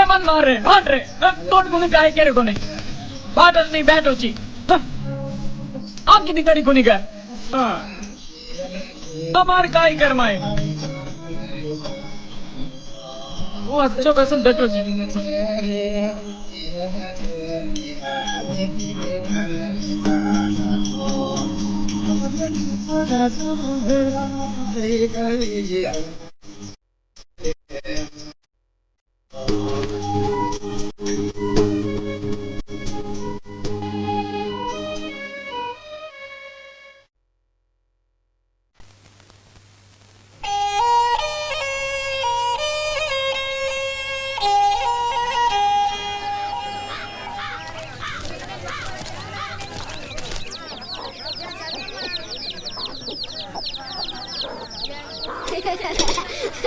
मन मार रहे तोड़ को काय करे कोने बात नहीं बैठ होची आपकी दिखाड़ी कोनी का हमार काय करमाए वो अच्छा पैसा बैठो जी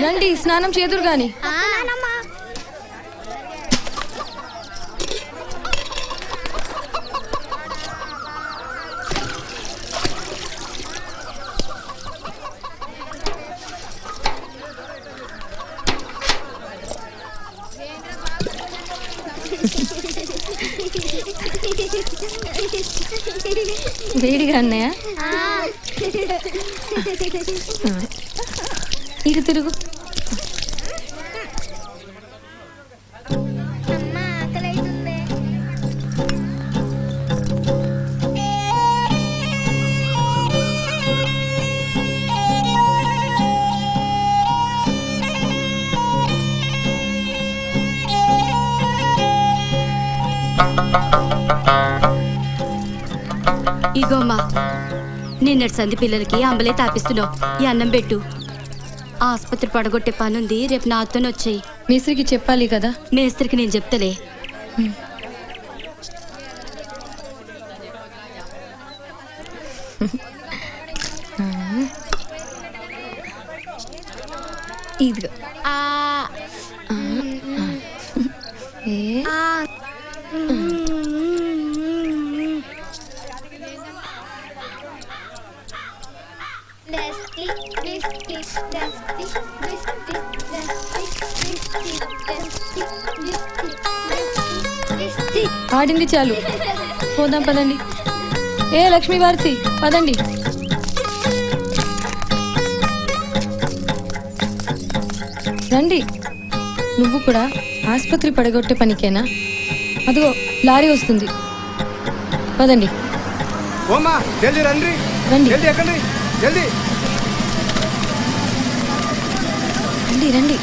రండి స్నానం చేదురు గాని వేడిగా అన్నయ్య ఇటు తిరుగు ఇగోమ్మా నిన్నటి సంధి పిల్లలకి అంబలే తాపిస్తున్నావు ఈ అన్నం పెట్టు ఆసుపత్రి పడగొట్టే పనుంది రేపు నాతోనే వచ్చాయి మేస్త్రికి చెప్పాలి కదా మేస్త్రికి నేను చెప్తలే ఇదిగో ఆడింది చాలు పోదాం పదండి ఏ లక్ష్మీ భారతి పదండి రండి నువ్వు కూడా ఆసుపత్రి పడగొట్టే పనికేనా అదిగో లారీ వస్తుంది పదండి రండి రండి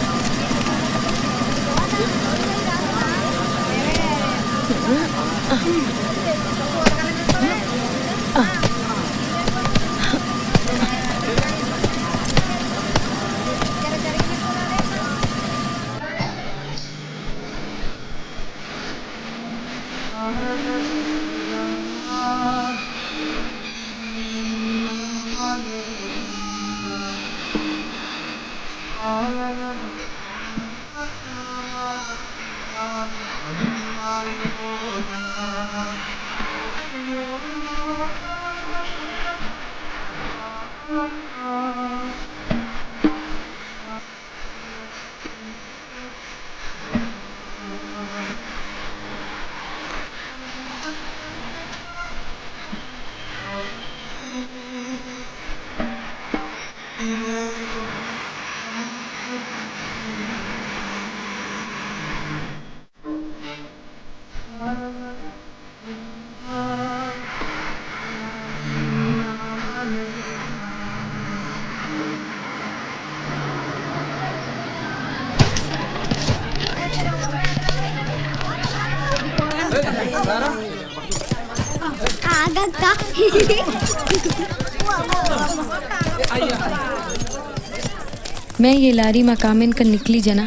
मैं ये लारी माँ कामेन कर निकली जना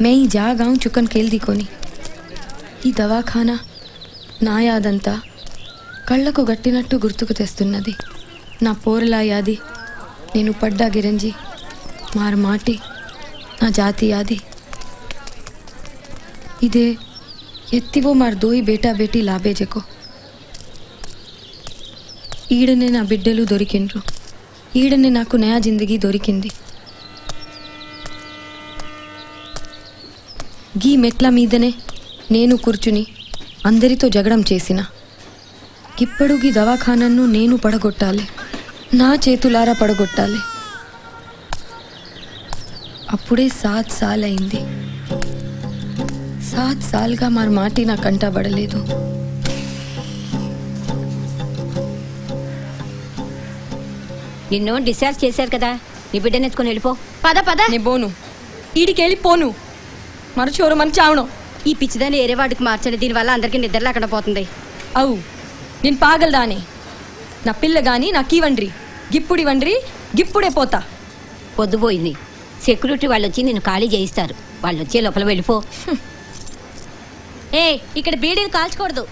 मैं ही जा गाँव चुकन केल्दी कोनी ఈ దవాఖానా నా యాదంతా కళ్ళకు గట్టినట్టు గుర్తుకు తెస్తున్నది. నా పోరలా యాది, నేను పడ్డా గిరంజి మార్ మాటి, నా జాతి యాది. ఇదే ఎత్తివో మార్ దోయి బేటా బేటీ లాభేజెకో. ఈడనే నా బిడ్డలు దొరికిండ్రు, ఈడనే నాకు నయా జిందగీ దొరికింది. గీ మెట్ల మీదనే నేను కూర్చుని అందరితో జగడం చేసిన. ఇప్పుడు గీ దవాఖానను నేను పడగొట్టాలి, నా చేతులారా పడగొట్టాలి. అప్పుడే 7 సాల్ అయింది. 7 సాల్గా మార్ మాటి నా కంట పడలేదు. నిన్ను డిశ్చార్జ్ చేశారు కదా, నీ బిడ్డను ఎత్తుకొని వెళ్ళిపో. పద పద నే బోను, ఈడికి వెళ్ళిపోను, మరచోరు మన చావను. ఈ పిచ్చిదాన్ని ఏరే వాడికి మార్చండి, దీనివల్ల అందరికీ నిద్ర లేకుండా పోతుంది. అవు నేను పాగలదానే, నా పిల్ల గాని నాకీవండ్రి, గిప్పుడివండ్రి, గిప్పుడే పోతా. పొద్దుపోయింది, సెక్యూరిటీ వాళ్ళు వచ్చి నిన్ను ఖాళీ చేయిస్తారు. వాళ్ళు వచ్చే లోపల వెళ్ళిపో. ఏ ఇక్కడ బీడీలు కాల్చకూడదు.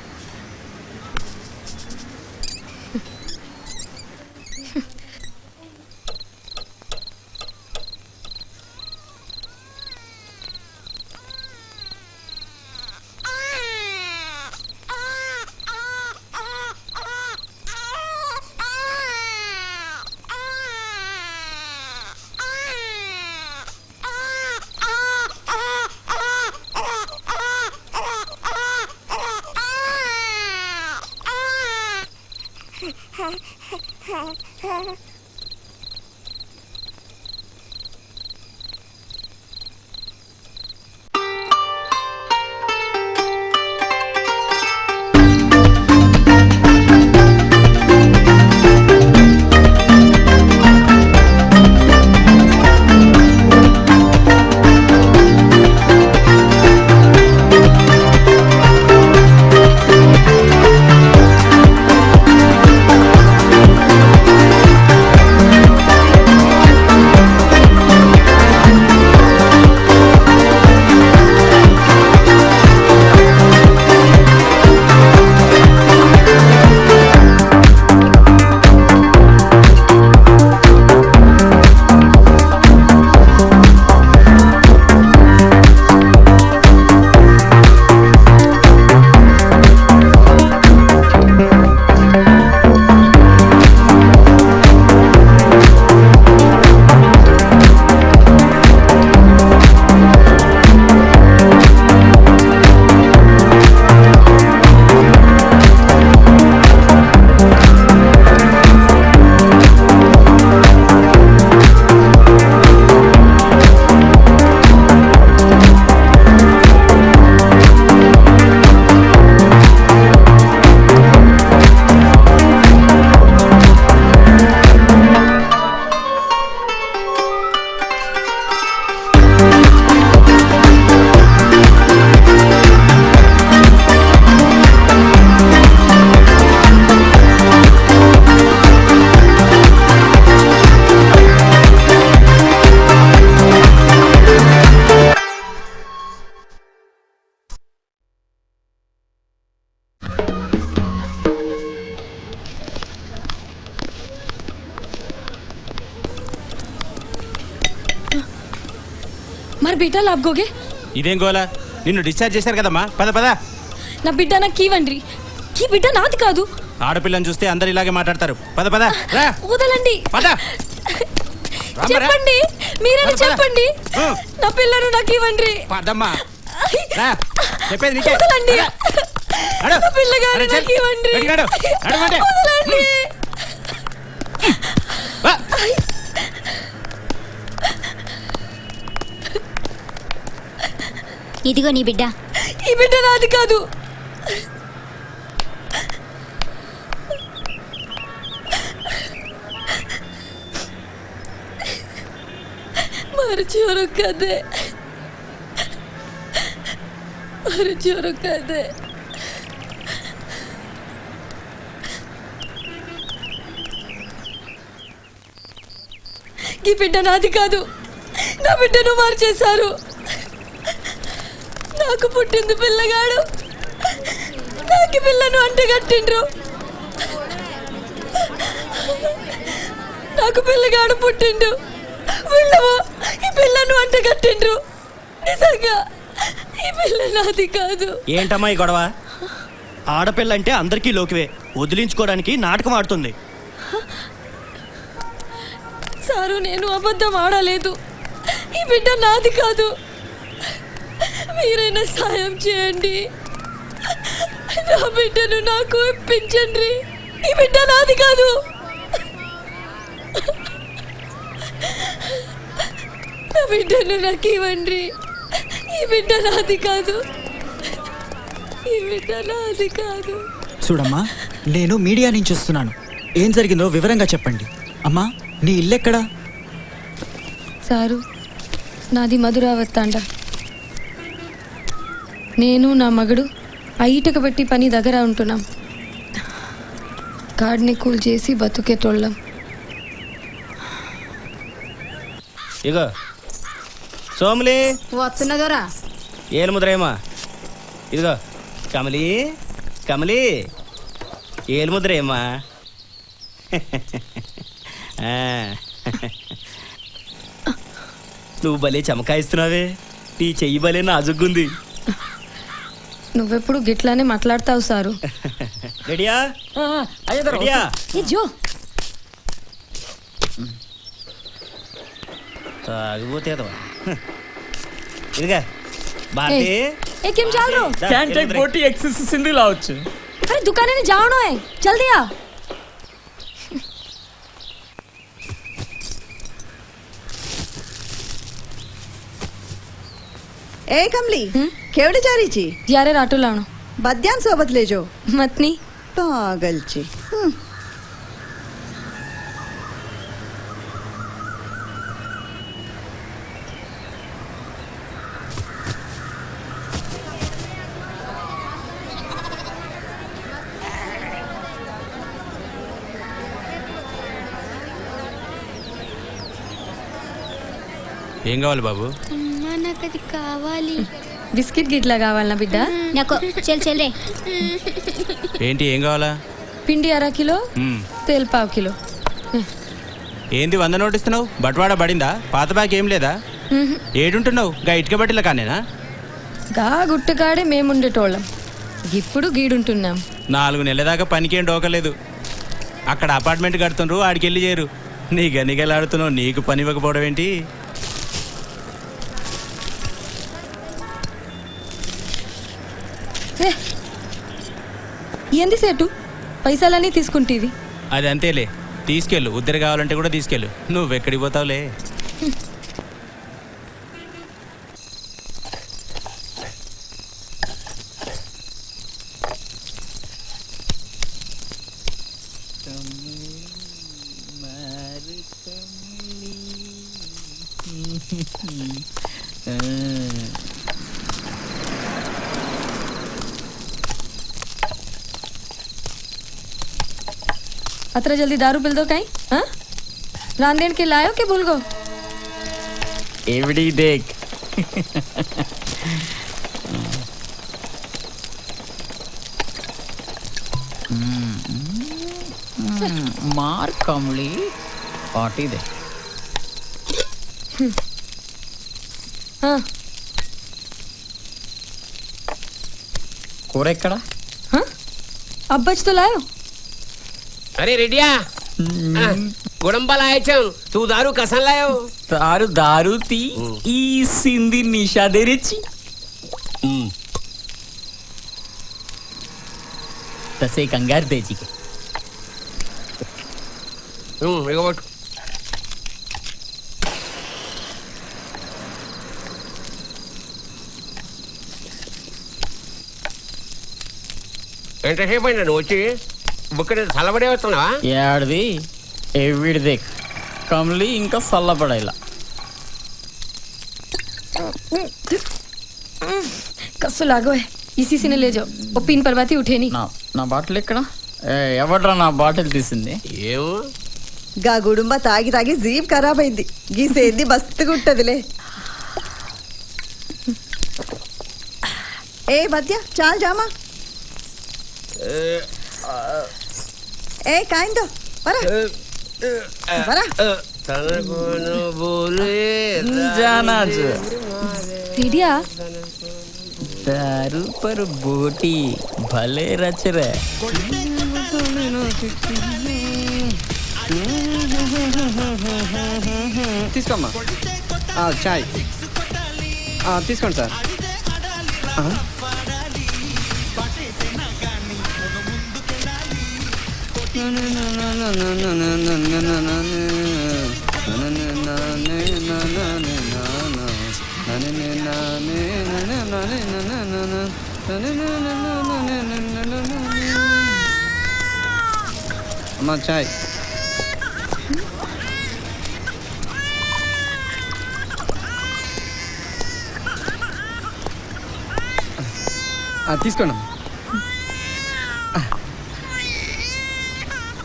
हमारे बेटा लाभगोगे ఇదేం గోలా నిన్ను డిశ్చార్జ్ చేశారు కదమ్మా పద పద నా బిడ్డ నాకు కీవండ్రి ఈ బిడ్డ నాది కాదు ఆడపిల్లని చూస్తే అందరు ఇలాగే మాట్లాడతారు పద పద రా వదలండి పద చెప్పండి మీరని చెప్పండి నా పిల్లను నాకు ఇవ్వండి పదమ్మా రా చెప్పేది నీకే వదలండి నడు. నా పిల్లగాడు అరే, చెల్. నాకు ఇవ్వండి బయటికి నడు. నడు మాట. వదలండి వా. ఇదిగో నీ బిడ్డ. ఈ బిడ్డ నాది కాదు మరచోరు కదే మరచోరు కదే ఈ బిడ్డ నాది కాదు నా బిడ్డను మార్చేశారు నాకు పుట్టింది పిల్లగాడు నాకు పిల్లను అంటగట్టిండ్రు నాకు పిల్లగాడు పుట్టిండు వీళ్ళము ఈ పిల్లను అంటగట్టిండ్రు నిజంగా ఈ పిల్ల నాది కాదు. ఏంటమ్మా ఈ గొడవ? ఆడపిల్లంటే అందరికీ లోకివే, వదిలించుకోవడానికి నాటకం ఆడుతుంది. సారు నేను అబద్ధం ఆడలేదు, ఈ బిడ్డ నాది కాదు. మీరైనా సాయం చేయండి, నా బిడ్డను నాకు ఇప్పించండి. ఈ బిడ్డ నాది కాదు. నా బిడ్డను నాకు ఇవ్వండి. ఈ బిడ్డ నాది కాదు. ఈ బిడ్డ నాది కాదు. చూడమ్మా, నేను మీడియా నుంచి వస్తున్నాను. ఏం జరిగిందో వివరంగా చెప్పండి. అమ్మా, నీ ఇల్లెక్కడా? సారు, నాది మధురావత్తాండ. నేను నా మగడు ఐటక పెట్టి పని దగ్గర ఉంటున్నాం. కాడ్ని కూల్ చేసి బతుకేటోళ్ళం. ఇగో సోములి వస్తున్నదోరా. ఏలు ముద్రేమా ఇదిగో కమలి కమలి ఏలు ముద్రేమా నువ్వు భలే చమకాయిస్తున్నావే, నీ చెయ్యి భలే నాజుగ్గుంది. నువ్వెప్పుడు గిట్లానే మాట్లాడతావు సారు. రెడీయా అయ్యగారు రెడీయా జో తాగిపోతే ఇదిగా భారతి કેમ ચાલ રહો? कैन टेक बोटी एक्सेस सिंधी लाओ छे. अरे दुकाने ने जावनो है, जल्दी आ. એ કમલી કેવડે ચારી છી જ્યારે રાટો લાવણો બદ્યાન સોબત લેજો મતની પાગલ છી ఏం కావాలి బాబు? నాకు అది కావాలి. బిస్కెట్ గిట్లా కావాలనా బిడ్డ? నాకు చెల్ రే. ఏంటి ఏం కావాలా? పిండి అర కిలో, తేల్ పావు కిలో. ఏంది 100 నోట్ ఇస్తున్నావు? బట్వాడా పడిందా? పాత బ్యాగ్ ఏం లేదా? ఏడుంటున్నావు? గా ఇటుక బట్టిల కానేనా? గా గుట్టకాడే మేముండేటోళ్ళం, ఇప్పుడు గీడుంటున్నాం. 4 నెలల దాకా పనికేం డోకలేదు. అక్కడ అపార్ట్మెంట్ కడుతుండ్రు, ఆడికెళ్ళి చేరు. నీ గనిగలాడుతున్నావు, నీకు పని ఇవ్వకపోవడం ఏంటి? ఏంది సేటు, పైసలన్నీ తీసుకుంటేవి? అది అంతేలే, తీసుకెళ్ళు. ఉద్దరి కావాలంటే కూడా తీసుకెళ్ళు. నువ్వెక్కడికి పోతావులే. अतरा जल्दी दारू पिल दो कहीं? हाँ, रांदेन के लायो के भूल गो? एवडी देख मार कमली पार्टी दे. ఆ, కూర ఎక్కడ? ఆ? अब्बच तो लायो। अरे रेडिया गुड़म्बा लाए छन तू दारू कसन लायो दारू दारू ती ई सिंधी निशा दे रेची तसे कंगार देजी के इगो पट्టు ఎంతసేపు అయిందా నువ్వు వచ్చి బుక్ చల్లబడే వస్తున్నావా? ఏడిది ఎవిడిది కమ్లి ఇంకా చల్లబడేలా कस्सो लागो है इसी से ने ले जाओ वो पिन परवाती उठे नहीं। నా నా బాటిల్ ఎక్కడ? ఎవడ్రా నా బాటిల్ తీసింది? ఏమో గా గుడుంబ తాగి తాగి జీప్ ఖరాబ్ అయింది. గీసేంది మస్తుగుంటదిలే. ఏ మధ్య చాలు జామా. ఏ కాయిందో వరా వరా. తనకును బోలే जाना जो रेडिया दारू पर बोटी भले रच रहे తీసుకోమ్మా చాయ్ తీసుకోండి సార్. అమ్మా చాయ్. తీసుకోండి.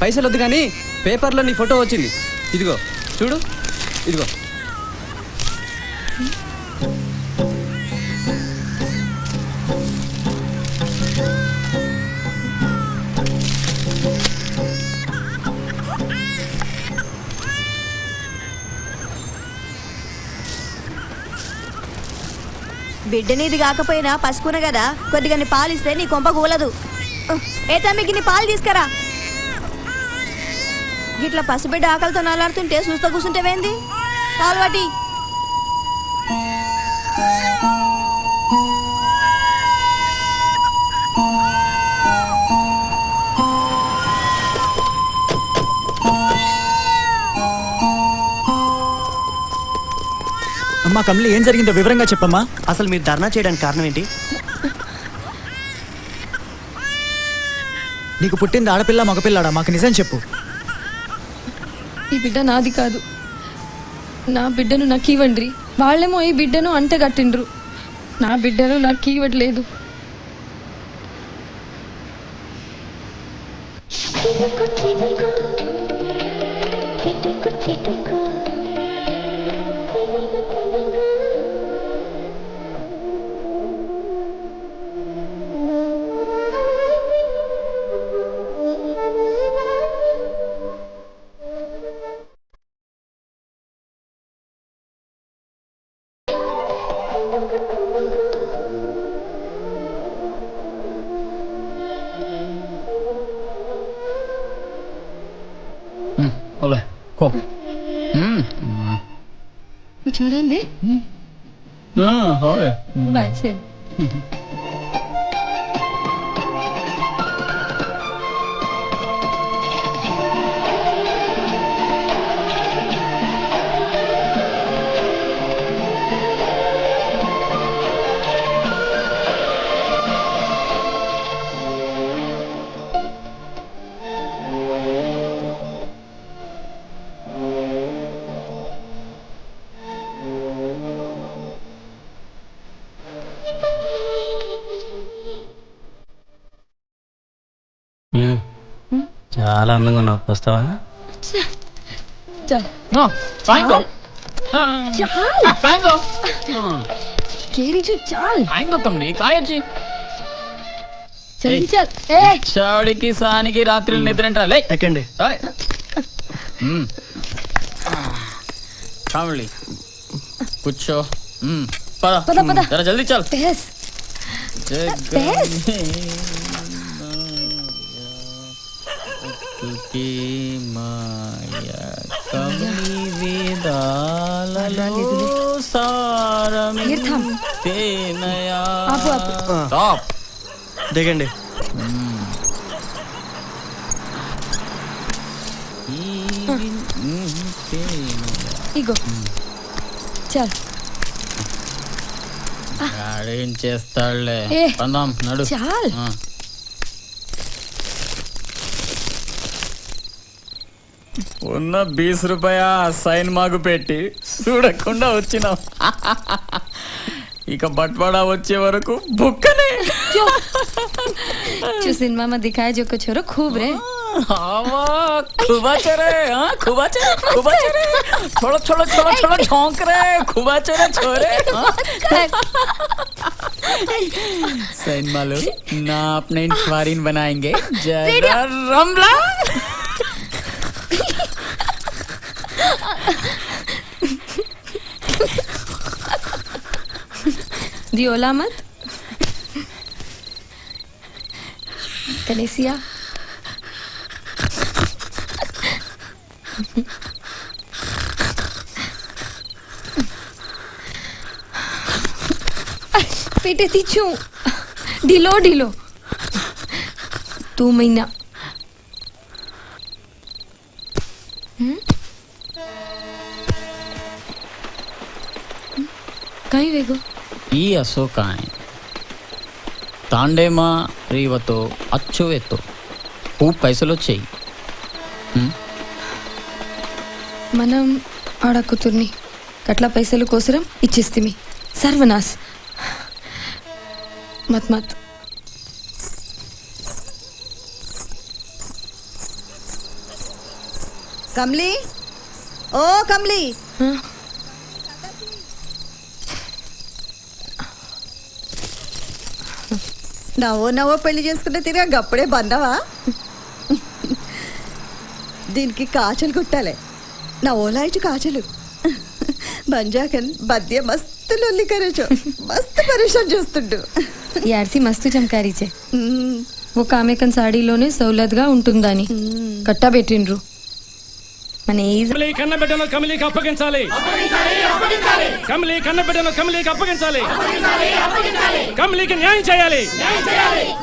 పైసలు వద్దు కానీ పేపర్లో నీ ఫోటో వచ్చింది. ఇదిగో చూడు, ఇదిగో. బిడ్డనిది కాకపోయినా పసుకున కదా కొద్దిగా పాలిస్తే నీ కొంప కూలదు. ఏ తమ్మికి నీ పాలు తీసుకురా. ఇట్లా పసిబిడ్డ ఆకలితో నలాడుతుంటే చూస్తూ కూర్చుంటేవేంది? పాలు వాటి అమ్మా కమలి ఏం జరిగిందో వివరంగా చెప్పమ్మా. అసలు మీరు ధర్నా చేయడానికి కారణం ఏంటి? నీకు పుట్టింది ఆడపిల్ల మగపిల్లాడా? మాకు నిజం చెప్పు. ఈ బిడ్డ నాది కాదు. నా బిడ్డను నాకు ఇవ్వండి. వాళ్ళేమో ఈ బిడ్డను అంటగట్టిండ్రు. నా బిడ్డను నాకు ఇవ్వట్లేదు. Oleh, kok. చూడండి Oleh. బాగా చాలా అందంగా ఉన్నావు. వస్తావా? चल No, Fango. Fango. केरी जो चल Fango कमली కాయొచ్చి. चल चल ए చౌడికి సానికి రాత్రి నిద్రంట లే. ఎక్కండి. కమలి కూర్చో. పద పద జరా జల్దీ చల్ బెస్ బెస్ Here, thumb. ఆపు ఆపు దిగండి. ఇగో చల్ ఏం చేస్తాడులే ఏ. పందాం నడు చాల్ ఉన్న 20 రూపాయ సైన్ మాకు పెట్టి చూడకుండా వచ్చినాం. ఇక బట్వాడా వచ్చే వరకు బుక్కనే. जो सिनेमा में दिखाए जो कुछ हो खूब रे खुबाचरे छोड़ो छोड़ो छोड़ो छोड़ो झोंक रे खुबाचरे छोरे सैन मालो ना अपने इंक्वायरीन बनाएंगे जरा रमला दियोला मत कलेसिया पेटे तीछू ढीलो ढीलो 2 महीना कहीं वेगो ఈ అశోకాయ్ తాండేమా రీవతో అచ్చువేతో खूप పైసలు వచ్చాయి. మనం ఆడ కూతుర్ని కట్ల పైసలు కోసరం ఇచ్చేస్తిమి సర్వనాశ్ మత్ మత్ కమ్లీ ఓ కమ్లీ నవ్వో పెళ్లి చేసుకుంటే తిరిగి అప్పుడే బందవా దీనికి కాచలు కుట్టాలి నా ఓలాయిటి కాచలు బంజాకన్ బద్య మస్తు లొల్లి కరేచో మస్తు పరేషాన్ చేస్తుండు యార్సి మస్తు చమకారీచే ఓ కామేకన్ సాడీలోనే సౌలత్గా ఉంటుందని కట్టా పెట్టిండ్రు మన ఏజ్ కన్నబిడ్డను కమిలీకి అప్పగించాలి కమిలీ కన్నబిడ్డను కమిలీకి అప్పగించాలి కమిలీకి న్యాయం చేయాలి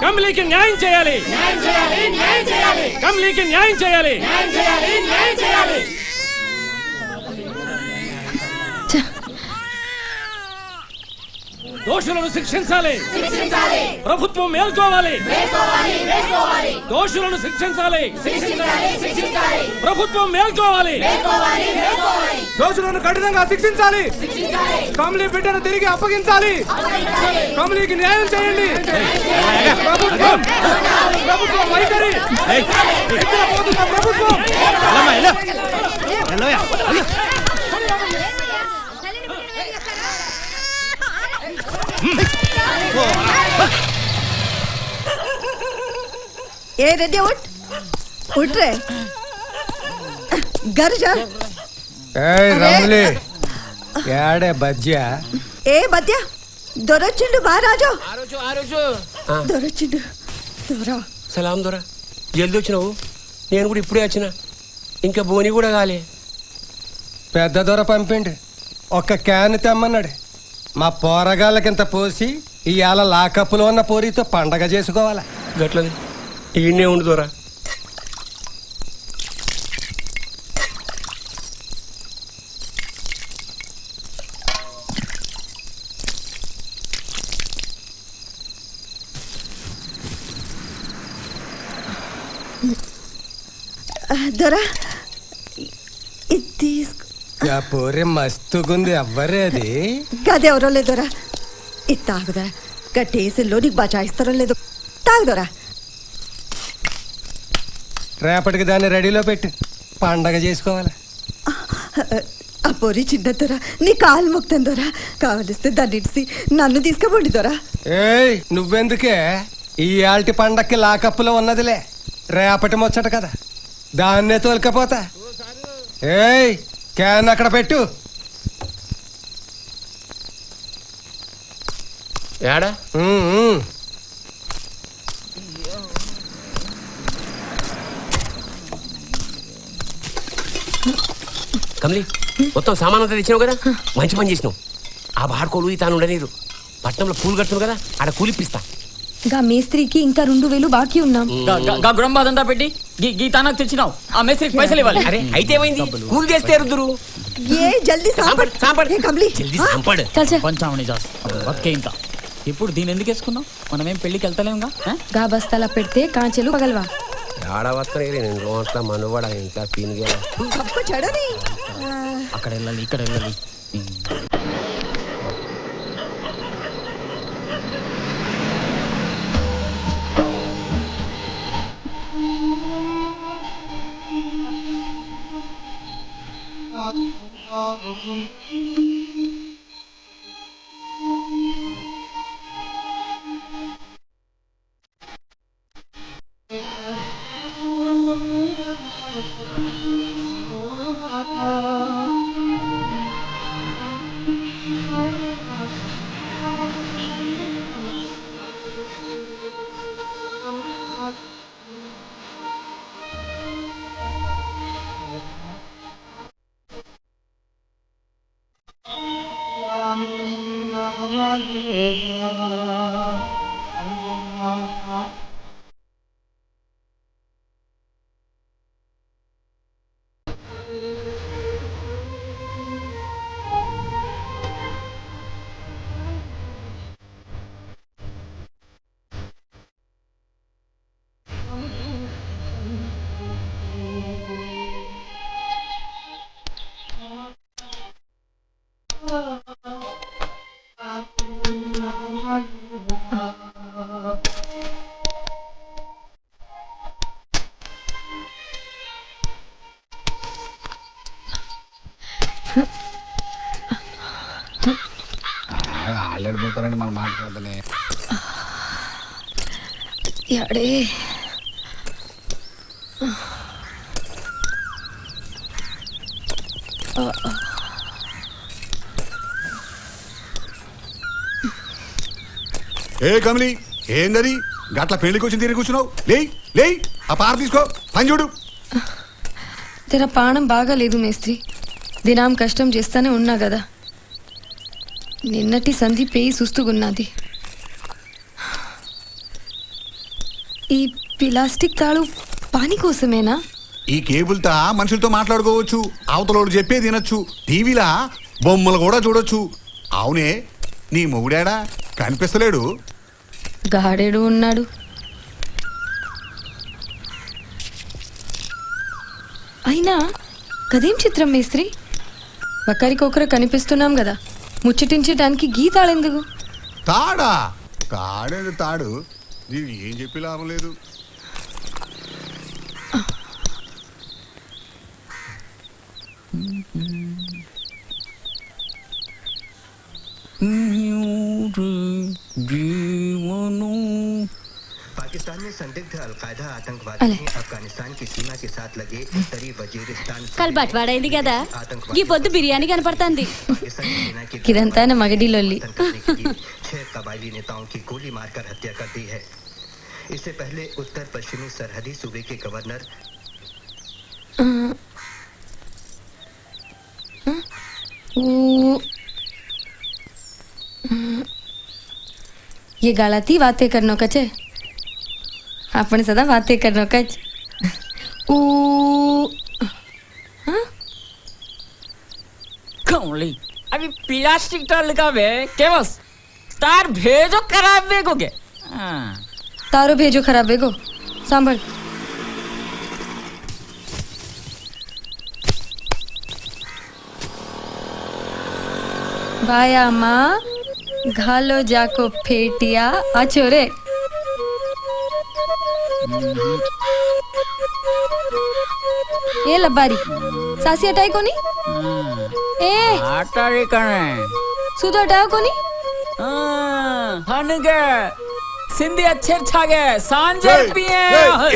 కమిలీకి న్యాయం చేయాలి కమిలీకి న్యాయం చేయాలి దోషులను శిక్షించాలి ప్రభుత్వం మేల్కోవాలి దోషులను శిక్షించాలి ప్రభుత్వం మేల్కోవాలి దోషులను కఠినంగా శిక్షించాలి కమలీ బిడ్డను తిరిగి అప్పగించాలి కమలీకి న్యాయం చేయండి ప్రభుత్వం ప్రభుత్వం వైఖరి ప్రభుత్వం ఏ రెడ్డి ఉట్ రే घर जा రమలి ఏడే బజ్జా ఏ బద్య దొరొచ్చిండు బా రాజు ఆ రోజు దొరొచ్చిండు దొరా సలాం దొర జల్దీ వచ్చినావు నేను కూడా ఇప్పుడే వచ్చిన ఇంకా బోని కూడా కాలే పెద్ద దొర పంపిండి ఒక క్యాన్ తెమ్మన్నాడు మా పోరగాళ్ళకింత పోసి ఇవాళ లాకప్పులో ఉన్న పోరితో పండగ చేసుకోవాలా గట్లది ఈయనే ఉండు దొర దొరా ఇది తీసుకో ఆ పోరి మస్తుగుంది ఎవ్వరే అది గదెవరో లేదోరా ఇది తాగుదా గట్టేసిల్లో నీకు బచాయిస్తారో లేదో తాగుదోరా రేపటికి దాన్ని రెడీలో పెట్టి పండగ చేసుకోవాలి ఆ పొరి చిన్నదొరా నీ కాలు మొక్తందోరా కావలిస్తే దాన్ని ఇడిసి నన్ను తీసుకుపోండి దొరా ఏయ్ నువ్వెందుకే ఈ ఆల్టి పండక్కి లాకప్పులో ఉన్నదిలే రేపటి ముచ్చట కదా దాన్నే తోలుకపోతా ఏయ్ క్యాన్ అక్కడ పెట్టు ఏడా కమలి మొత్తం సామాన్ అంతా తెచ్చినావు కదా మంచి పని చేసినావు. ఆ బాడుకోలు తాను ఉండనీరు. పట్నంలో పూలు కడుతున్నావు కదా ఆడ కూలిప్పిస్తా. గా మేస్త్రికి ఇంకా 2000 బాకీ ఉన్నాం. గా గుడంబాదంతా పెట్టి గీతానాకు తెచ్చినావు. ఆ మేస్త్రికి పైసలు ఇవ్వాలి. అరే అయితే ఏమైంది? కూలి చేస్తే రుద్దురు. ఏ జల్దీ సాంపడ్ సాంపడ్ ఏ కమలి జల్దీ సాంపడ్. చల్ చల్. పంచామణి జాస్ బతికే ఇంకా. ఇప్పుడు దీని ఎందుకు వేసుకున్నావు? మనమేం పెళ్లికి వెళ్తలేముగా. గా బస్తాల పెడితే కాంచెలు పగలవా. ఆడ వస్తాయి నేను లోట్ల మనువాడ ఇంకా పీనుగా सबको चढ़ो नहीं అక్కడ వెళ్ళాలి ఇక్కడ వెళ్ళాలి. ఆల్రెడీ మనం మాట్లాడలే యాడే ఏ కమలి ఏందది గట్ల పెళ్లికి వచ్చి తిరిగి కూర్చున్నావు? లే ఆ పార తీసుకో పని చూడు. తెర పానం బాగాలేదు మేస్త్రి. దినం కష్టం చేస్తానే ఉన్నా కదా. నిన్నటి సంధి పేయి సుస్తుగున్నది. ఈ ప్లాస్టిక్ తాడు పాని కోసమేనా? ఈ కేబుల్తో మనుషులతో మాట్లాడుకోవచ్చు, అవతలోడు చెప్పే తినొచ్చు, టీవీలా బొమ్మలు కూడా చూడొచ్చు. అవునే నీ మొగుడాడా కనిపిస్తలేడు? గాడేడు ఉన్నాడు. అయినా కదేం చిత్రం మేస్త్రి, ఒకరికొకరు కనిపిస్తున్నాం కదా, ముచ్చటించడానికి గీతాళెందుకు? తాడా? తాడేది తాడు, నీకు ఏం చెప్పి లాభం లేదు. पाकिस्तान में संदिग्ध अलकायदा आतंकवादी ने अफगानिस्तान की सीमा के साथ लगे उत्तरी वजीरिस्तान కల్ బట్వాడైంది కదా, ఈ పొద్దు బిర్యానీ కనపడుతుంది. కిదంతా నా మగడి లొల్లి. 6 कबायली नेताओं की गोली मारकर हत्या कर दी है. इससे पहले उत्तर पश्चिमी सरहदी सूबे के गवर्नर ये गालाती बातें करनो कचे, आपण सदा बातें करनो कच. कमली अभी प्लास्टिक टाल का वे के बस तार भेजो खराब बेगोगे. तारो भेजो खराब बेगो. सांभल बाया माँ घालो जाको फेटिया अचोरे. ये लबारी सासी हटाई कोनी? ए आटारी कने सुधो हटाओ कोनी? हनगे సింధి అచ్చర్చాగే సాంజే పియే.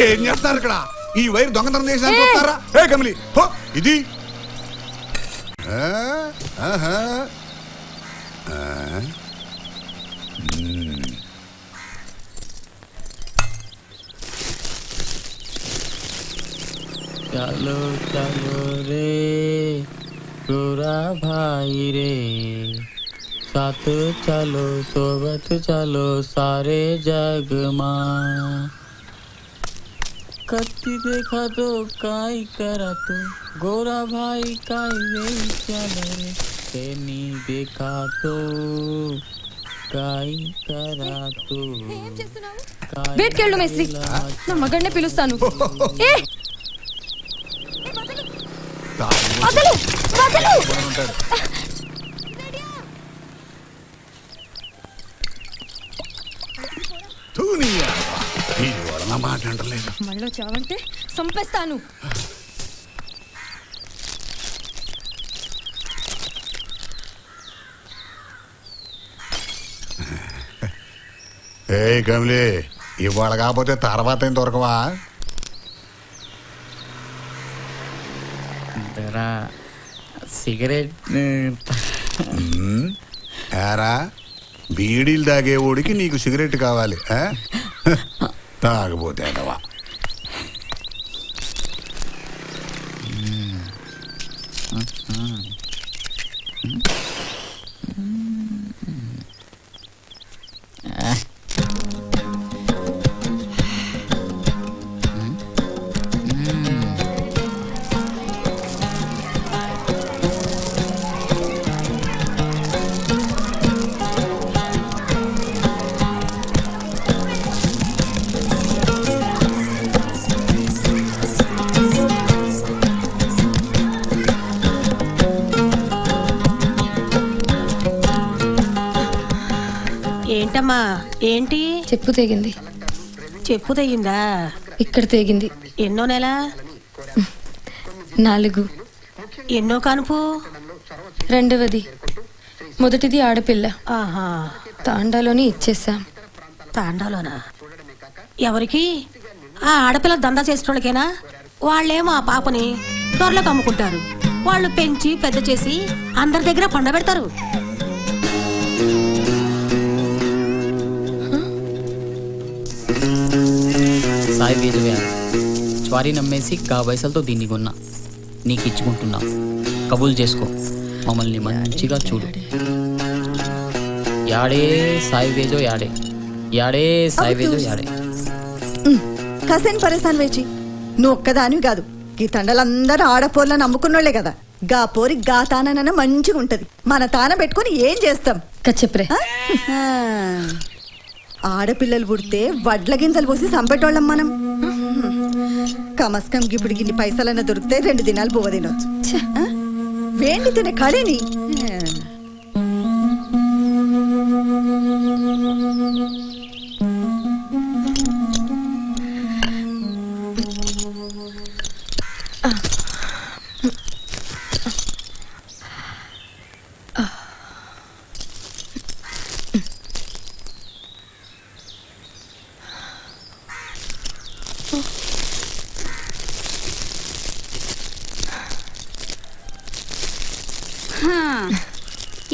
ఏం చేస్తారు ఇక్కడ? ఈ వైర్ దొంగతనం చేసినా చూస్తారా? ఏ కమలి హో ఇది चलो चलो रे गोरा भाई रे साथ चलो सोबत चलो सारे जग मां कत्ती देखा तो काई करा तो गोरा भाई काई वे चलो रे तेनी देखा तो काई करा तो బయటికెళ్ళు మేస్త్రి నా మగడ్నే పిలుస్తాను ఏ వదలు వదలు మాట్లాడలేదు మళ్ళీ చావంటే సంపేస్తాను. ఏ కమలి ఇవాళ కాకపోతే తర్వాత ఏం దొరకవా? సిగరెట్ ఏరా బీడీలు తాగేవాడికి నీకు సిగరెట్ కావాలి తాగపోతే అదవా. ఏంటమ్మా ఏంటి? చెప్పు తెగింది. చెప్పు తెగిందా? ఇక్కడ తెగింది. ఎన్నో నెల? 4. ఎన్నో కానుపు? 2వది. మొదటిది ఆడపిల్ల. ఆహా. తాండాలోని ఇచ్చేసాం. తాండాలోనా? ఎవరికి? ఆ ఆడపిల్ల దందా చేసేటోళ్ళకేనా? వాళ్ళేమో ఆ పాపని దొరలకు అమ్ముకుంటారు. వాళ్ళు పెంచి పెద్ద చేసి అందరి దగ్గర పండబెడతారు. సాయి వేజవ్యా స్వారీ నమ్మేసి పైసలతో దీన్ని కొన్నా నీకు ఇచ్చుకుంటున్నా. కబూల్ చేసుకో, మమ్మల్ని మంచిగా చూడు. యాడే సాయి వేజో యాడే యాడే సాయి వేజో యాడే. కసేన్ పరేసాన్ వేచి నువ్వు ఒక్కదానివి కాదు, ఈ తండలందరూ ఆడపోర్లను నమ్ముకున్నోళ్లే కదా. గా పోరి గా తానన మంచిగా ఉంటది. మన తాన పెట్టుకుని ఏం చేస్తాం? కచ్చెప్రే ఆడపిల్లలు పుడితే వడ్ల గింజలు పోసి సంపెట్టోళ్ళం మనం. కమస్కం ఇప్పుడు గిన్ని పైసలన్నా దొరికితే 2 దినాలు బువ్వ తినొచ్చు. వేండి తినే కళని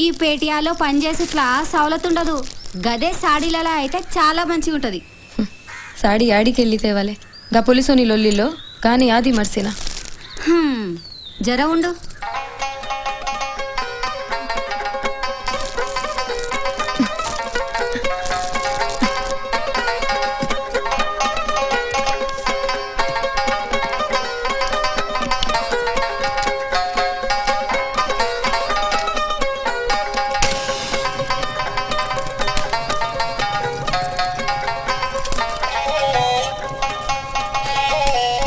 ఈ పేటియాలో పనిచేసే క్లాస్ సవలత్ ఉండదు. గదే సాడీలలో అయితే చాలా మంచిగా ఉంటది. సాడీ యాడికి వెళ్ళి తేవాలే గా పోలీసోని లొల్లిలో కానీ ఆది మర్సినా. జర ఉండు.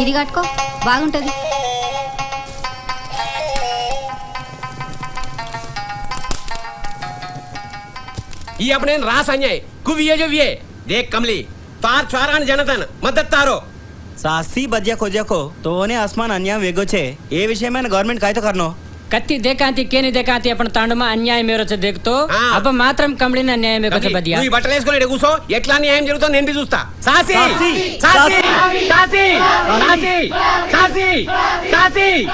ఇది కట్టుకో, బాగుంటది. ये अपने रास अन्याय कुविये जो विये देख कमली तार चारान जनतन मदद तारो सासी बज्या खोज्या को तोने आसमान अन्याय वेगोचे ये विषय में गवर्नमेंट काय तो करनो कत्ती देखांती केनी देखांती अपन तांडमा अन्याय मेरोचे देखतो अब మాత్రం కంబళిన న్యాయం మేకొచ్చే బదియా నువ్వు బట్టలు వేసుకొని ఎక్కడ కూసో ఎట్లా న్యాయం జరుగుతుందో నేను చూస్తా. Saucy saucy saucy saucy saucy saucy saucy. 「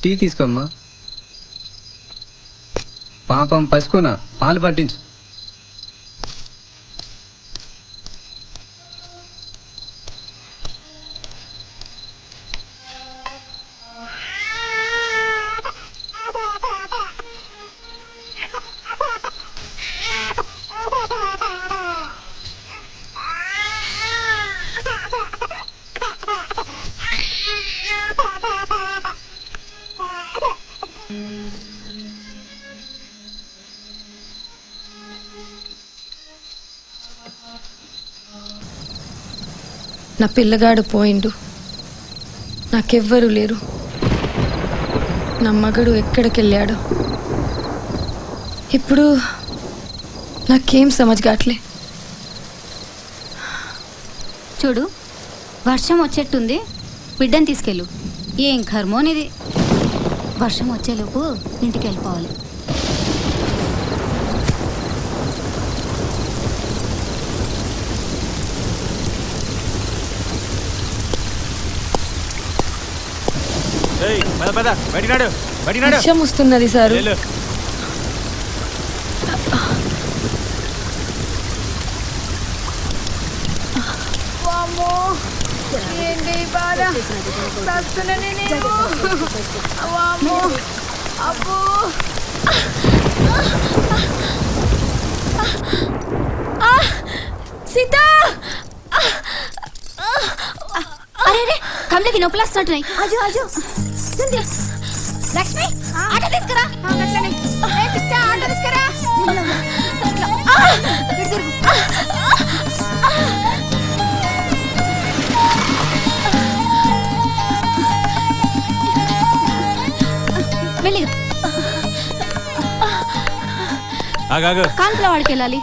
Tea తీసుకోమ్మా. పాపం పసుకున్నా, పాలు పట్టించు. నా పిల్లగాడు పోయిండు, నాకెవ్వరూ లేరు. నా మగడు ఎక్కడికెళ్ళాడు? ఇప్పుడు నాకేం సమజ్గాట్లే. చూడు, వర్షం వచ్చేట్టుంది, బిడ్డని తీసుకెళ్ళు. ఏం కర్మోనిది, వర్షం వచ్చేలోపు ఇంటికి వెళ్ళిపోవాలి. వర్షం వస్తున్నది సారు. సీతా, అరే కమలకి నొప్పులు వస్తున్నట్టున్నాయి. అజో అజో లక్ష్మి, ఆటో తీసుకురా. ఆటో తీసుకురా. మెల్లిగా కాంతిలో వాడికి వెళ్ళాలి.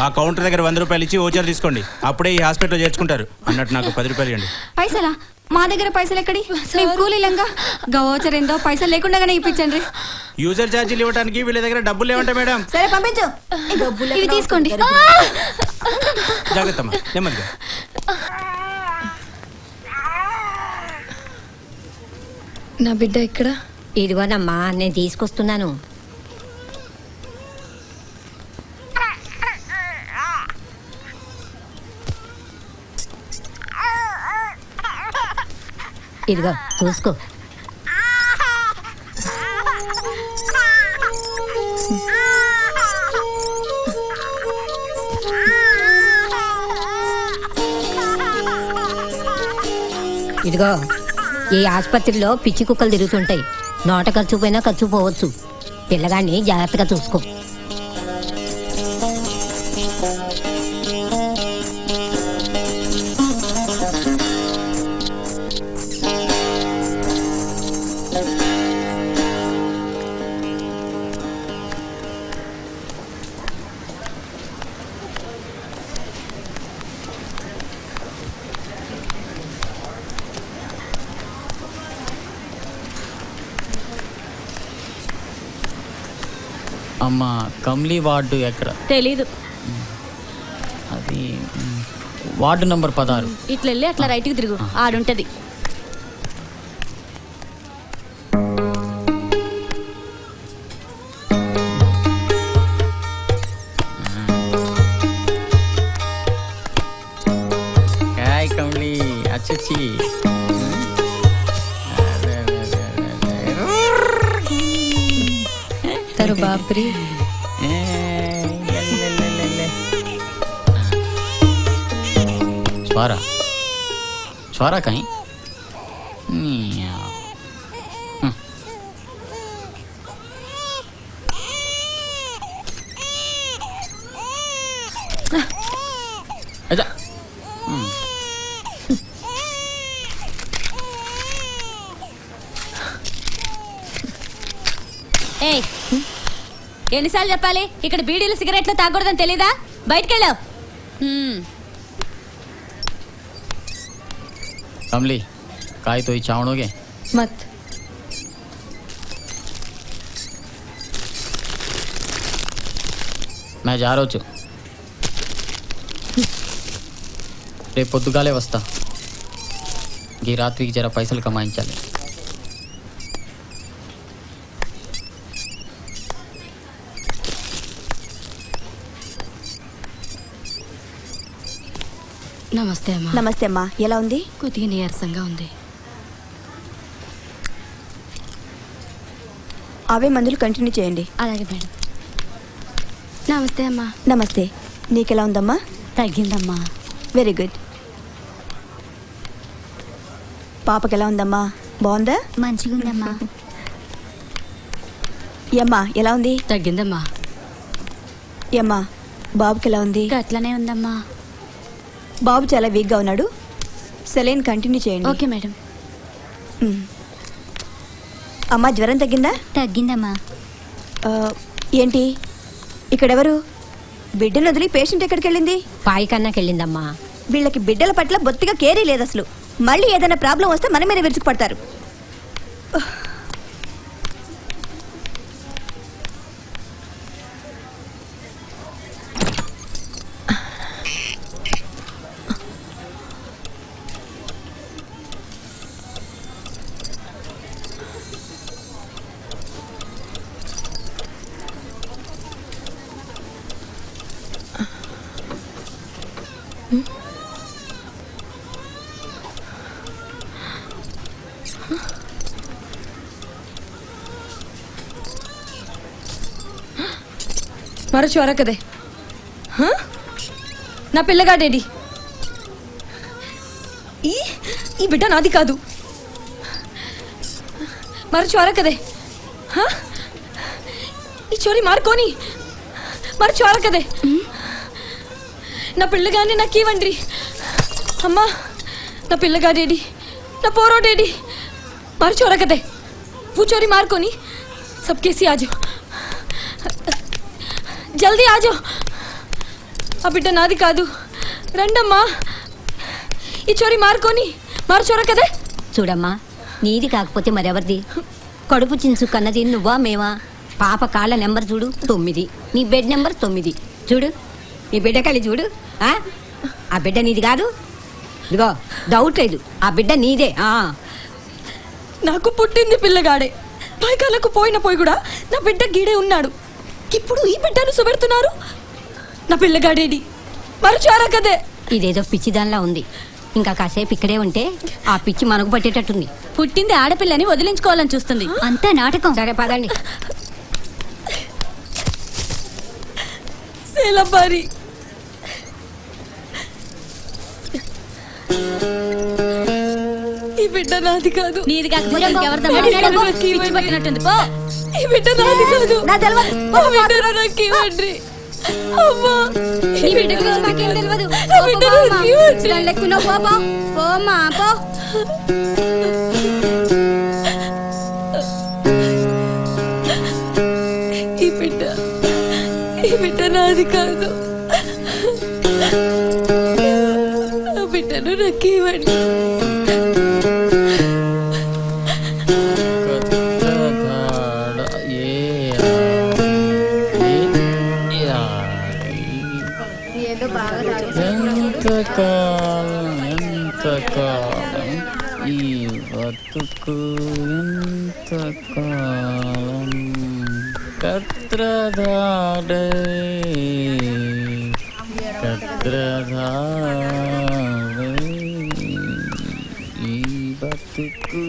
ఆ కౌంటర్ దగ్గర 100 రూపాయలు ఇచ్చి ఓచర్ తీసుకోండి. అప్పుడే ఈ హాస్పిటల్లో చేర్చుకుంటారు. అన్నట్టు నాకు 10 రూపాయలు ఇవ్వండి. పైసలా? మా దగ్గర పైసలు ఎక్కడి? మేము కూలీలంగా గవోచర్ ఏందో పైసలు లేకుండానే ఇప్పించండి. యూజర్ ఛార్జీలు ఇవ్వడానికి వీళ్ళ దగ్గర డబ్బులు లేవంట మేడం. సరే పంపించు. ఇవి తీసుకోండి. జాగ్రత్తమ్మా, నెమ్మదిగా. నా బిడ్డ ఎక్కడ? ఇదిగోనమ్మా, నేను తీసుకొస్తున్నాను. ఇదిగో చూసుకో. ఇదిగో, ఈ ఆసుపత్రిలో పిచ్చి కుక్కలు తిరుగుతుంటాయి. నోట ఖర్చు పోయినా ఖర్చు పోవచ్చు. పిల్లగాన్ని జాగ్రత్తగా చూసుకో. అమ్మ, కమ్లీ వార్డు ఎక్కడ? తెలీదు. అది వార్డు నంబర్ 16. ఇట్లా వెళ్ళి అట్లా రైట్కి తిరుగు, ఆడుంటది. काय कमली अच्छी तारो बाप रे. छोरा छोरा कहीं अच्छा ఎన్నిసార్లు చెప్పాలి, ఇక్కడ బీడీలు సిగరెట్లు తాగకూడదని తెలీదా? బయటకెళ్ళు. कमली काय तो ही चावणोगे मत. मैं जा रहा हूँ. రేపు పొద్దుగాలే వస్తా. ఈ రాత్రికి జర పైసలు కమాయించాలి. నమస్తే అమ్మా. నమస్తే అమ్మా, ఎలా ఉంది? కొద్దిగా నీరసంగా ఉంది. అవే మందులు కంటిన్యూ చేయండి. అలాగే మేడం. నమస్తే అమ్మా. నమస్తే, నీకెలా ఉందమ్మా? తగ్గిందమ్మా. Very good. పాపకి ఎలా ఉందమ్మా? బాగుందా? మంచిగా ఉందమ్మా. ఏమ్మా ఎలా ఉంది? తగ్గిందమ్మా. ఏమ్మా బాబుకి ఎలా ఉంది? అట్లానే ఉందమ్మా. బాబు చాలా వీక్గా ఉన్నాడు, సెలైన్ కంటిన్యూ చేయండి. Okay madam. అమ్మా జ్వరం తగ్గిందా? తగ్గిందమ్మా. ఏంటి ఇక్కడెవరు? బిడ్డను వదిలి పేషెంట్ ఎక్కడికి వెళ్ళింది? పాయి కన్నాకి వెళ్ళిందమ్మా. వీళ్ళకి బిడ్డల పట్ల బొత్తిగా కేరీ లేదు అసలు. మళ్ళీ ఏదైనా ప్రాబ్లం వస్తే మన మీద విరుచుకు పడతారు. మరో చోర కదే. నా పిల్లగాడేడి? ఈ బిడ్డ నాది కాదు. మరో చోర కదే. ఈ చోరీ మార్కోని మరో చోర కదే. నా పిల్లగాని నాకు ఇవ్వండి అమ్మా. నా పిల్లగాడేడి? నా పోరోడేడి? మరో చోర కదే. वो चोरी मार को नहीं, सब कैसी आ जाओ, జల్దీ ఆజో. ఆ బిడ్డ నాది కాదు, రండమ్మా. ఈ చోరీ మార్కొని మారు చోర కదే. చూడమ్మా, నీది కాకపోతే మరెవరిది? కడుపు చించు కన్నది నువ్వా మేమా? పాప కాళ్ళ నెంబర్ చూడు 9, నీ బెడ్ నెంబర్ 9. చూడు నీ బిడ్డ కలి చూడు. ఆ బిడ్డ నీది కాదు. ఇదిగో డౌట్ లేదు, ఆ బిడ్డ నీదే. నాకు పుట్టింది పిల్లగాడే. పైకాలకు పోయిన పోయి కూడా నా బిడ్డ గీడే ఉన్నాడు. ఇప్పుడు ఈ బిడ్డను సుబెడుతున్నారు. నా పిల్లగాడేడి? మరచారా కదే. ఇదేదో పిచ్చిదానిలా ఉంది. ఇంకా కాసేపు ఇక్కడే ఉంటే ఆ పిచ్చి మనకు పట్టేటట్టుంది. పుట్టింది ఆడపిల్లని వదిలించుకోవాలని చూస్తుంది. అంతా నాటకం. సరే పదండి. సేలబారి ఈ బిడ్డ నాది కాదు. నీది కాకపోతే పట్టినట్టుంది. పో. ఈ బిడ్డ నాది కాదు. నా తెలవదు. ఆ బిడ్డను నాకు ఇవ్వండి అమ్మా. నీ బిడ్డ గురించి నాకేం తెలియదు. ఆ బిడ్డను నాకు ఇవ్వండి. లెక్కున్నావు. పో పోమ్మా పో. ఈ బిడ్డ నాది కాదు. ఆ బిడ్డను నాకు ఇవ్వండి. ఎంతకాలం ఈ బతుకు, ఎంతకాలం కత్రధాడే కత్రధాడే ఈ బతుకు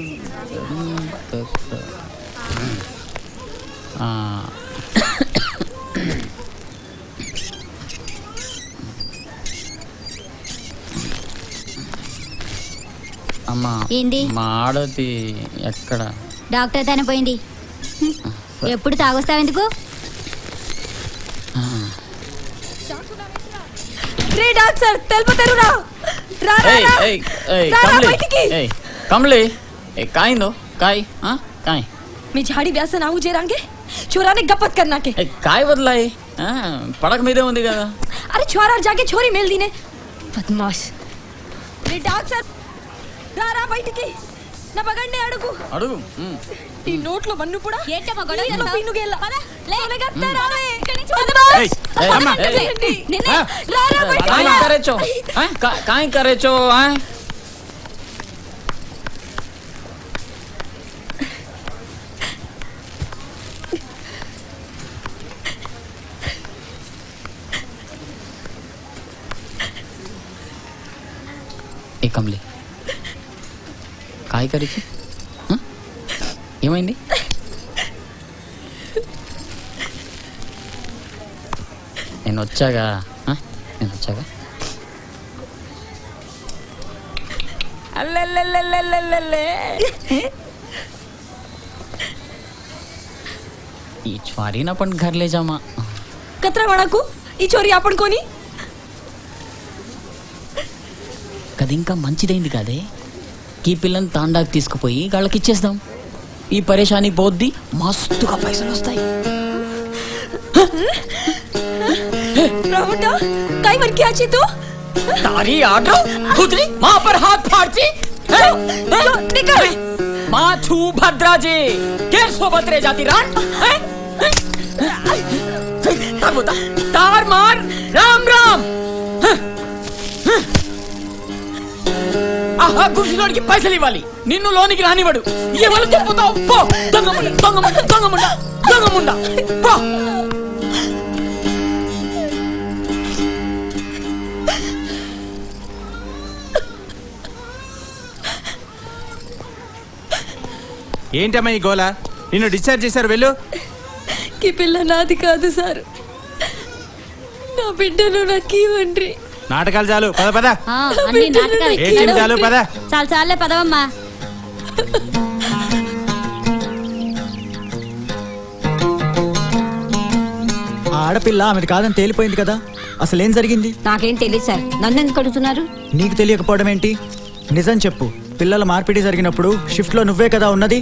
అమ్మా. ఏంది? మా ఆడది ఎక్కడ? డాక్టర్ తన పోయింది. ఎప్పుడు తాగొస్తావెందుకు? రే డాక్టర్ తెలుపుతారు రా. कमले काय दो काय काय मी झाड़ी व्यासन आऊ जेरांगे छोराने गप्पत करना के काय बदलाय पडक మీదే ఉంది కదా. अरे छोरा जाके छोरी मेल दी ने बदमाश. रे డాక్టర్ రారా బయటికి. నా పగండి అడుగు అడుగు. ఈ నోట్లో మన్ను కూడా ఏంటమ్మా గొడవ? ఈయనలో పిన్నుగేల లే లగత్తే రావే. ఏయ్ అమ్మా నిన్నే రారా బయటికి. काय करे छो काय करे छो ఏ కమలి కాయ కరికి ఏమైంది? నేను వచ్చాగా ఈ च्वारी ना पण घर ले जामा कतरा वाळाकू ఈ చోరీ आपण कोणी కది ఇంకా మంచిదైంది కాదే ఈ పిల్లని తాండాకి తీసుకుపోయి వాళ్ళకి ఇచ్చేద్దాం. ఈ పరేషాని పోద్ది, మస్తుగా పైసలు వస్తాయి. रावटा काय म्हणकी आची तू तारी आडो खुदरी मां पर हाथ फाड़ची निकल मां छू भद्राजी केर सोबत रे जाती रान तार बोता तार मार राम राम ఆహా గుర్సిలోడికి పైసలు ఇవ్వాలి, నిన్ను లోనికి రానివ్వడు. ఎవరు చెప్పుతావు పో దొంగముండ దొంగముండ దొంగముండ దొంగముండ పో. ఏంటమ్మా ఈ గోల? నిన్ను డిశ్చార్జ్ చేశారు, వెళ్ళు. ఈ పిల్ల నాది కాదు సార్, నా బిడ్డను నాకు ఇవ్వండి. నాటకాలు చాలు, పద పద. అన్ని నాటకాలు ఏం చాలు, పద. చాలు చాలే పదవమ్మా. ఆ ఆడపిల్ల ఆమెది కాదని తేలిపోయింది కదా, అసలు ఏం జరిగింది? నాకేం తెలియదు సార్, నన్ను ఎందుకు అడుగుతున్నారు? నీకు తెలియకపోవడం ఏంటి? నిజం చెప్పు. పిల్లల మార్పిడి జరిగినప్పుడు షిఫ్ట్ లో నువ్వే కదా ఉన్నది.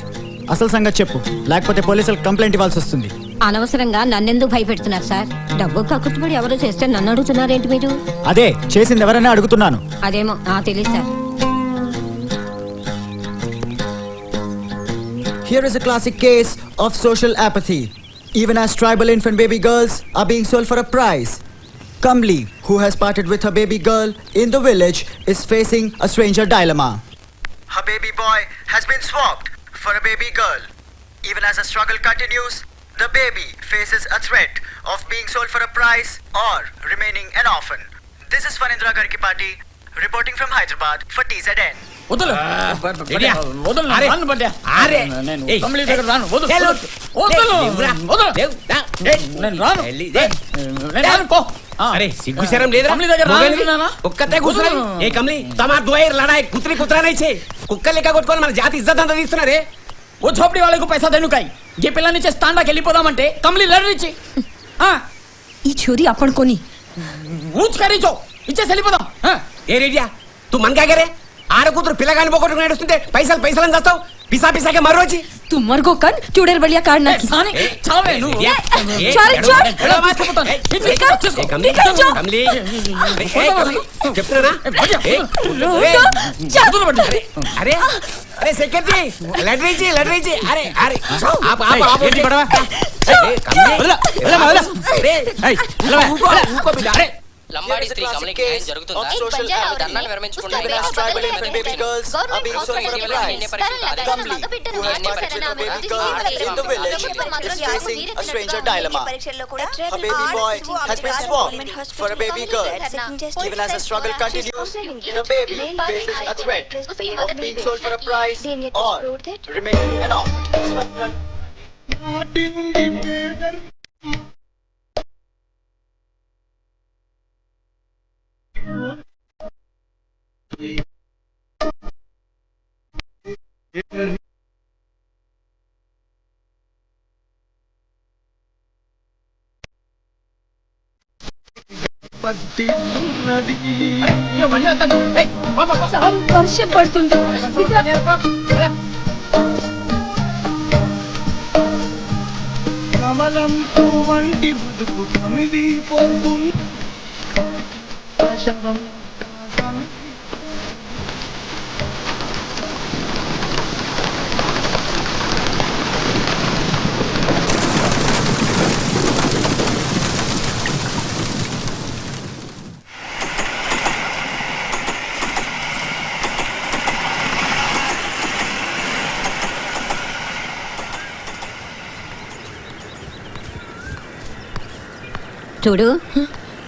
అసలు సంగతి చెప్పు, లేకపోతే పోలీసులకు కంప్లైంట్ ఇవ్వాల్సి వస్తుంది. అనవసరంగా నన్నెందుకు భయపెడుతున్నారు సార్? డబ్బు కక్కుతుపడి ఎవరో చేస్తే నన్ను అడుగుతున్నారేంటి మీరు? అదే చేసింది ఎవరైనా అడుగుతున్నాను. అదేమో తెలియదు sir. Here is a classic case of social apathy. Even as tribal infant baby girls are being sold for a price. Kamli, who has parted with her baby girl in the village, is facing a stranger dilemma. Her baby boy has been swapped for a baby girl. Even as the struggle continues, the baby faces a threat of being sold for a price or remaining an orphan. This is Fanindra Garkipati reporting from Hyderabad for TZN. వదలు వదలు రాను బడ్డా. నేను కమలి దగ్గర రాను. వదలు వదలు నేను రాను. నేను రాను పో. अरे सिग्गू शरम लेदरा कमली దగ్గర రానున్నానా? ఒక్కతే కూర్చుని ఏ కమలి తమా దువైర్ లడాయి కుత్రి కుత్రా नहीं छे కుక్క లెక్క కొట్టుకొని మన జాతి ఇజ్జత్ అంతా తీస్తున్నారే. ఓ झोपड़ी वाले को पैसा देनु काई ये పిల్లని చేసి తాండాకి వెళ్ళిపోదామంటే కమలి లడరిచి ఈ చోరీ आपण कोणी ఊచ్ కరిచో ఇచ్చేసి వెళ్ళిపోదాం. ఏ రేడియా తు मन क्या करे ఆడ కూతురు పిల్లగాని పోగొట్టుకుని నడుస్తుంటే పైసలు పైసలు అని చేస్తావు. పిసా పిసాకే మరోచి तू मरगो कन क्यूडेर बलिया काढना की సాని చావే నువ్వు. చారి చారి ఎలా మాట్లాడుతాను కమలి చెప్తున్నా అరే అరే సెక్రటరీ లడరీచి అరే అరే ఆప్ ఆప్ ఆప్ ఏంటి గొడవ? లంబాడి స్త్రీ కమలికి న్యాయం జరుగుతుందా? ఆమె ధర్నాన్ని విరమించుకుంటే Her baby boy has been swapped for a baby girl. Even as the struggle continues, the baby faces a threat of being sold for a price or remaining an orphan. వర్షం పడుతుంది. కమలంతో వంటి బతుకు కమిది పోతుంది. చూడు,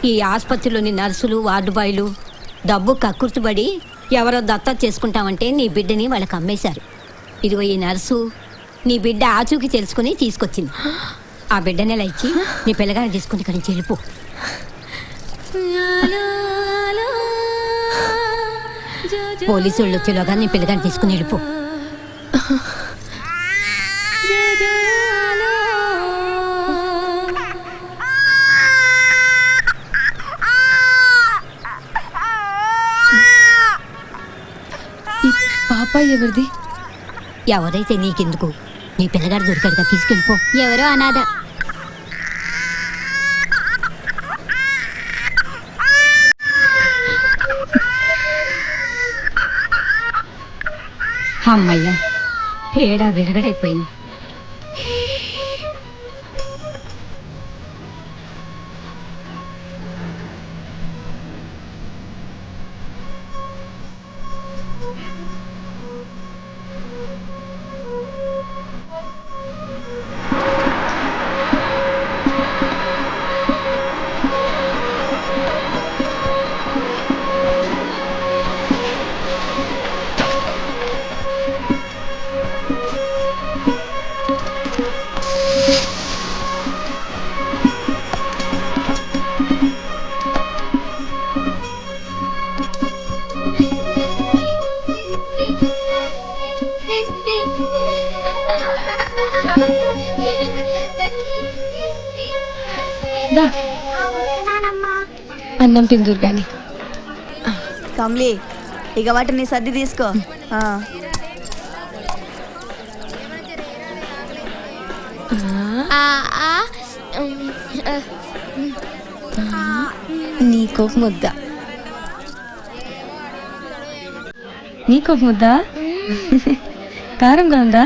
ఈ ఆసుపత్రిలోని నర్సులు వార్డు బాయ్లు డబ్బు కక్కుర్తిబడి ఎవరో దత్తత చేసుకుంటామంటే నీ బిడ్డని వాళ్ళకి అమ్మేశారు. ఇదిగో ఈ నర్సు నీ బిడ్డ ఆచూకి తెలుసుకుని తీసుకొచ్చింది. ఆ బిడ్డని ఇలా ఇచ్చి నీ పిల్లగాని తీసుకుని ఇక్కడి నుంచి వెళ్ళిపో. పోలీసు వాళ్ళు వచ్చేలోగా నీ పిల్లగాని తీసుకుని వెళ్ళిపో. పాప ఎవరిది? ఎవరైతే నీకెందుకు, నీ పిల్లగాడు దొరికాడుగా, తీసుకెళ్ళిపో. ఎవరో అనాథ. అమ్మయ్యా, పేడ విరగడైపోయింది. అన్నం తిందురు కానీ. కమ్లీ, ఇక వాటిని సర్ది తీసుకో. నీకొక ముద్ద, నీకొక ముద్ద. కారంగా ఉందా?